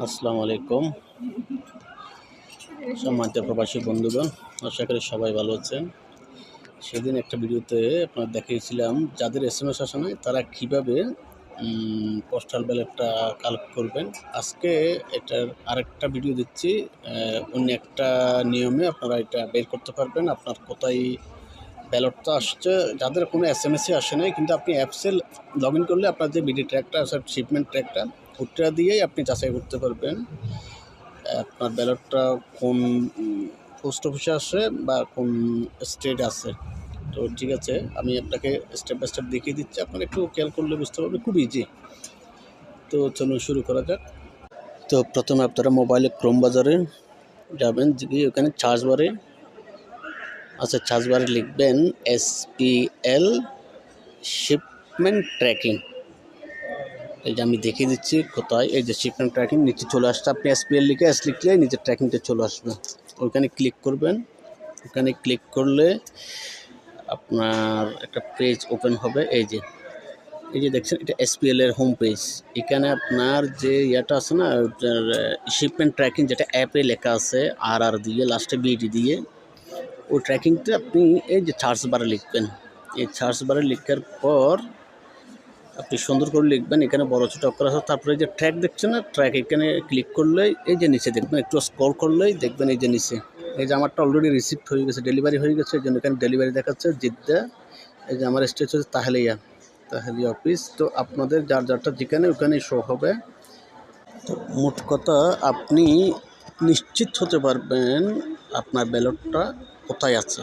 আসসালামু আলাইকুম সম্মানিত প্রবাসী বন্ধুগণ, আশা করি সবাই ভালো আছেন। সেদিন একটা ভিডিওতে আপনার দেখিয়েছিলাম যাদের এসএমএস আসে নাই তারা কীভাবে পোস্টাল ব্যালটটা কালেক্ট করবেন। আজকে এটার আরেকটা ভিডিও দিচ্ছি, অন্য একটা নিয়মে আপনারা এটা বের করতে পারবেন। আপনার কোথায় ব্যালটটা আসছে, যাদের কোনো এসএমএসই আসে নাই কিন্তু আপনি অ্যাপসে লগ ইন করলে আপনার যে বিডি ট্র্যাকটা আছে, শিপমেন্ট ট্র্যাকটা, ওটা দিয়েই আপনি যাচাই করতে পারবেন আপনার ব্যালটটা কোন পোস্ট অফিসে আসে বা কোন স্টেট আছে। তো ঠিক আছে, আমি আপনাকে স্টেপ বাই স্টেপ দেখিয়ে দিচ্ছি, আপনারা একটু খেয়াল করলে বুঝতে পারবেন, খুব ইজি। তো চলুন শুরু করা যাক। তো প্রথমে আপনারা মোবাইলে ক্রোম বাজারে যাবেন, গিয়ে ওখানে সার্চ বারে লিখবেন SPL শিপমেন্ট ট্র্যাকিং। এই যে আমি দেখিয়ে দিচ্ছি কোথায়, এই যে শিপমেন্ট ট্র্যাকিং নিচে চলে আসছে। আপনি SPL লিখে লিখলে নিচে ট্র্যাকিংটা চলে আসবে, ওইখানে ক্লিক করবেন। ওখানে ক্লিক করলে আপনার একটা পেজ ওপেন হবে। এই যে দেখছেন, এটা SPL এর হোম পেজ। এখানে আপনার যে ইয়েটা আছে না, শিপমেন্ট ট্র্যাকিং, যেটা অ্যাপে লেখা আছে RR দিয়ে লাস্টে BD দিয়ে, ওই ট্র্যাকিংটা আপনি এই যে সার্চ বারে লিখবেন। এই সার্চ বারে লেখার পর আপনি সুন্দর করে লিখবেন, এখানে বড় ছোট অক্ষর আছে। তারপরে যে ট্র্যাক দেখছেন না, ট্র্যাক, এখানে ক্লিক করলেই এই যে নিচে দেখবেন, একটু স্ক্রল করলেই দেখবেন এই যে নিচে, এই যে আমারটা অলরেডি রিসিভড হয়ে গেছে, ডেলিভারি হয়ে গেছে। এই জন্য এখানে ডেলিভারি দেখাচ্ছে জিদ্দা। এই যে আমার স্টেজ হচ্ছে তাহলিয়া অফিস। তো আপনাদের যার যারটা যেখানে ওখানে শো হবে। তো মোট কথা, আপনি নিশ্চিত হতে পারবেন আপনার ব্যালটটা কোথায় আছে।